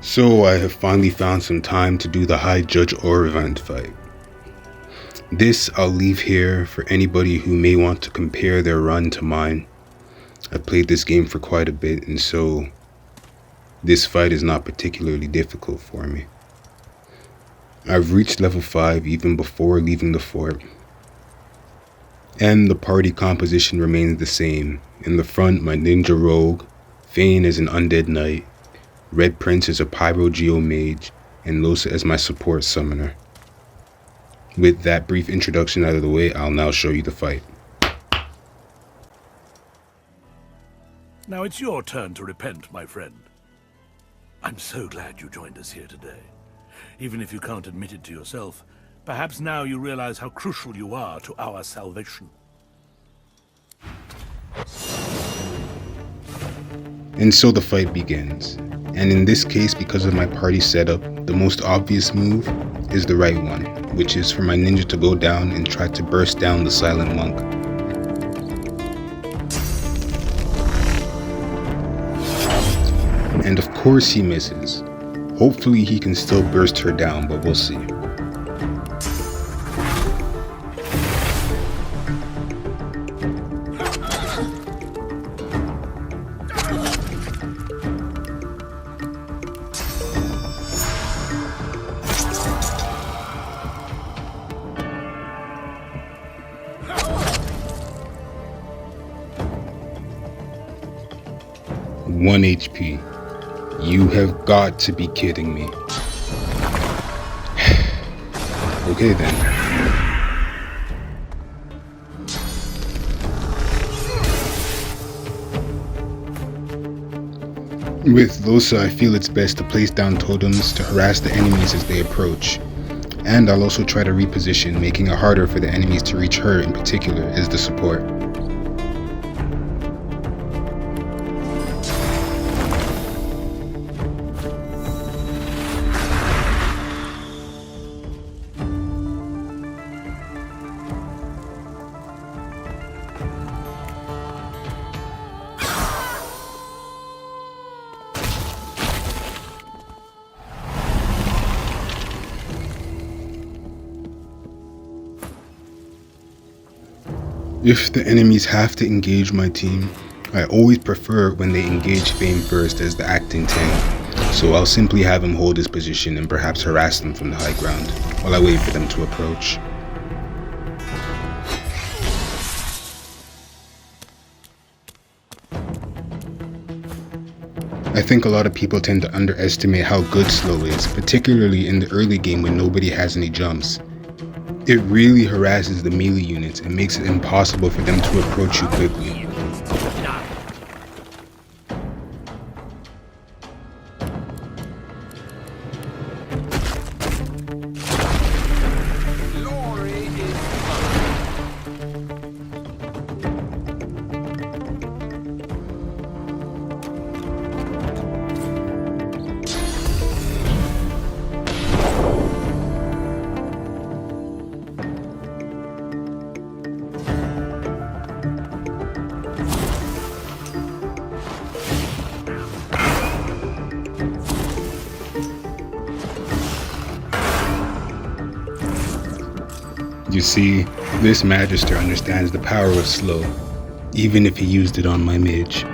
So I have finally found some time to do the High Judge Orivand fight. This I'll leave here for anybody who may want to compare their run to mine. I played this game for quite a bit, and so this fight is not particularly difficult for me. I've reached level 5 even before leaving the fort. And the party composition remains the same. In the front, my ninja rogue, Fane as an undead knight, Red Prince as a pyro geo mage, and Losa as my support summoner. With that brief introduction out of the way, I'll now show you the fight. Now it's your turn to repent, my friend. I'm so glad you joined us here today. Even if you can't admit it to yourself, perhaps now you realize how crucial you are to our salvation. And so the fight begins. And in this case, because of my party setup, the most obvious move is the right one, which is for my ninja to go down and try to burst down the silent monk. And of course he misses. Hopefully he can still burst her down, but we'll see. One HP. You have got to be kidding me. Okay then. With Losa, I feel it's best to place down totems to harass the enemies as they approach. And I'll also try to reposition, making it harder for the enemies to reach her in particular as the support. If the enemies have to engage my team, I always prefer when they engage Fame first as the acting tank, so I'll simply have him hold his position and perhaps harass them from the high ground, while I wait for them to approach. I think a lot of people tend to underestimate how good slow is, particularly in the early game when nobody has any jumps. It really harasses the melee units and makes it impossible for them to approach you quickly. You see, this Magister understands the power of slow, even if he used it on my mage.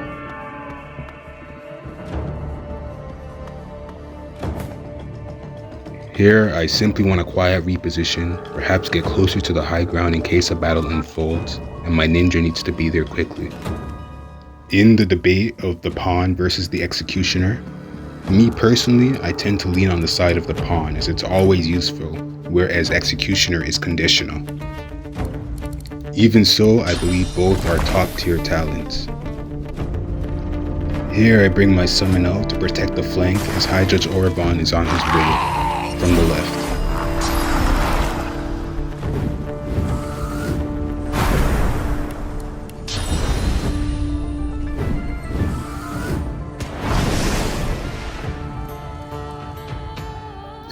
Here, I simply want a quiet reposition, perhaps get closer to the high ground in case a battle unfolds, and my ninja needs to be there quickly. In the debate of the pawn versus the executioner, me personally, I tend to lean on the side of the pawn as it's always useful, whereas executioner is conditional. Even so, I believe both are top tier talents. Here I bring my summon out to protect the flank as High Judge Orivand is on his way from the left.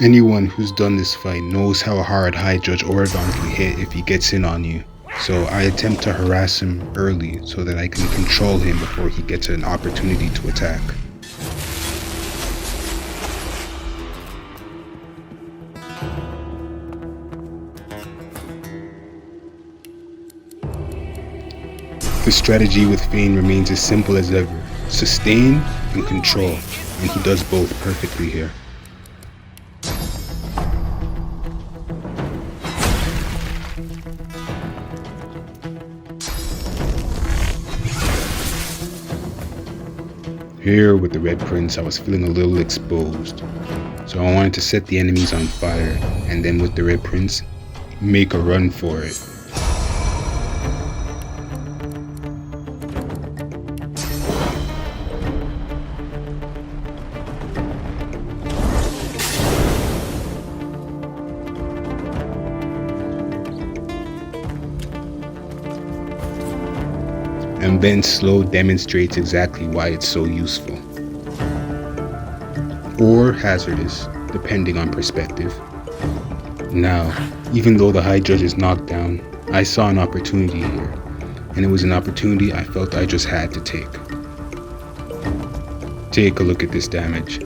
Anyone who's done this fight knows how hard High Judge Orivand can hit if he gets in on you, so I attempt to harass him early so that I can control him before he gets an opportunity to attack. strategy with Fane remains as simple as ever. Sustain and control, and he does both perfectly here. Here with the Red Prince, I was feeling a little exposed, so I wanted to set the enemies on fire, and then with the Red Prince, make a run for it. And then slow demonstrates exactly why it's so useful. Or hazardous, depending on perspective. Now, even though the High Judge is knocked down, I saw an opportunity here, and it was an opportunity I felt I just had to take. Take a look at this damage.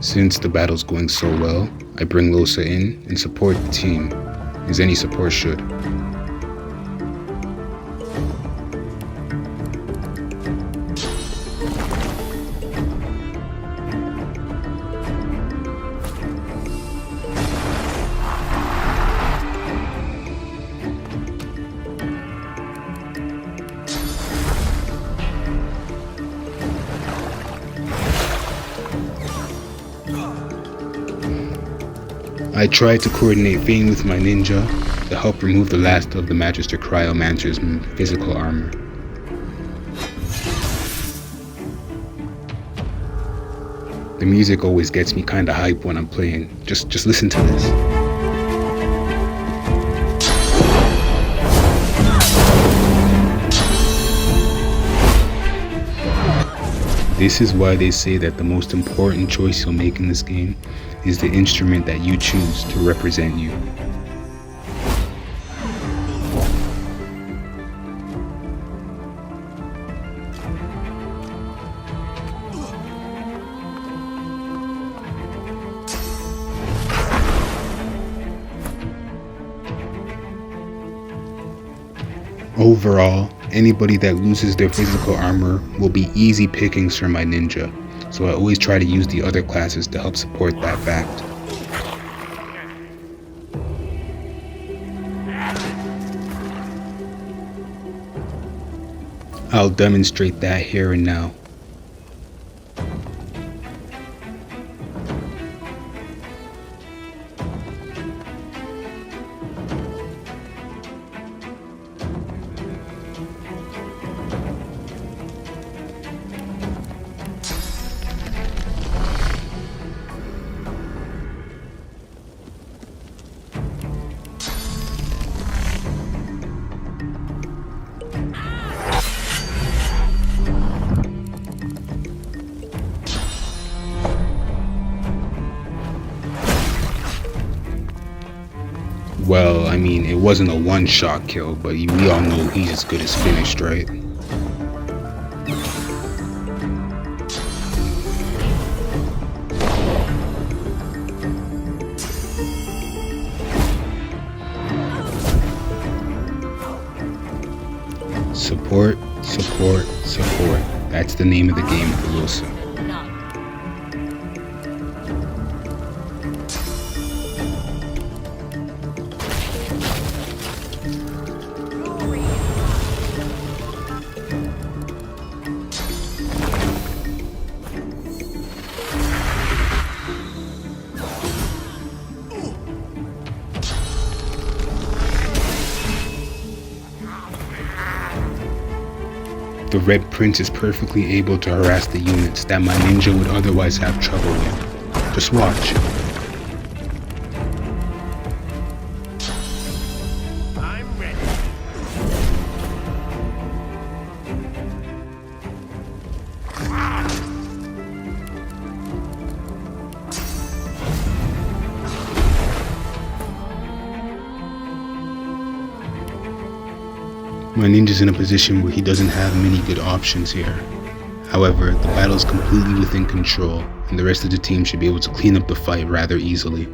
Since the battle's going so well, I bring Losa in and support the team, as any support should. I tried to coordinate Fane with my ninja to help remove the last of the Magister Cryomancer's physical armor. The music always gets me kinda hype when I'm playing. Just listen to this. This is why they say that the most important choice you'll make in this game is the instrument that you choose to represent you. Overall, anybody that loses their physical armor will be easy pickings for my ninja, so I always try to use the other classes to help support that fact. I'll demonstrate that here and now. Well, I mean, it wasn't a one-shot kill, but we all know he's as good as finished, right? Support, support, support. That's the name of the game for Wilson. The Red Prince is perfectly able to harass the units that my ninja would otherwise have trouble with. Just watch. I'm ready. My ninja's in a position where he doesn't have many good options here. However, the battle is completely within control, and the rest of the team should be able to clean up the fight rather easily.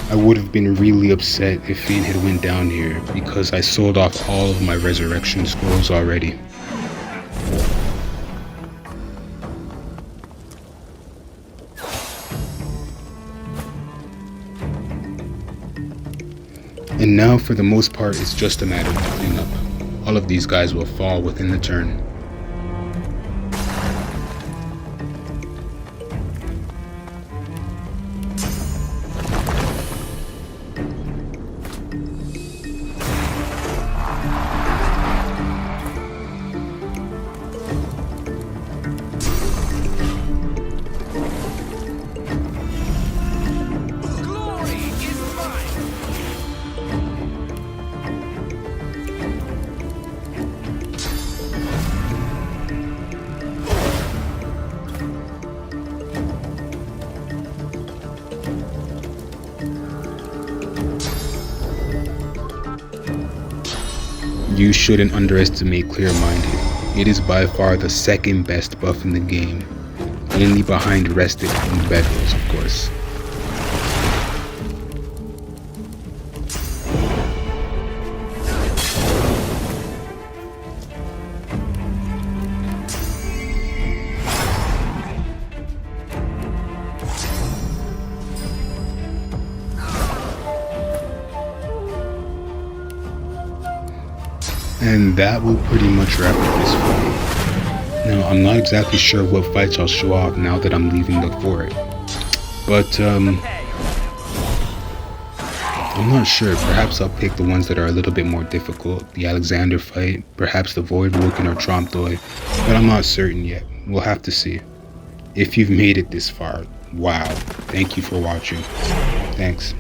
I would have been really upset if Fane had went down here, because I sold off all of my resurrection scrolls already. And now for the most part it's just a matter of cleanup. All of these guys will fall within the turn. You shouldn't underestimate Clear-Minded. It is by far the second best buff in the game, only behind Rested and Bedrolls, of course. And that will pretty much wrap up this fight. Now, I'm not exactly sure what fights I'll show off now that I'm leaving the fort. But, I'm not sure. Perhaps I'll pick the ones that are a little bit more difficult. The Alexander fight, perhaps the Voidwoken or Trompdoi. But I'm not certain yet. We'll have to see. If you've made it this far, wow. Thank you for watching. Thanks.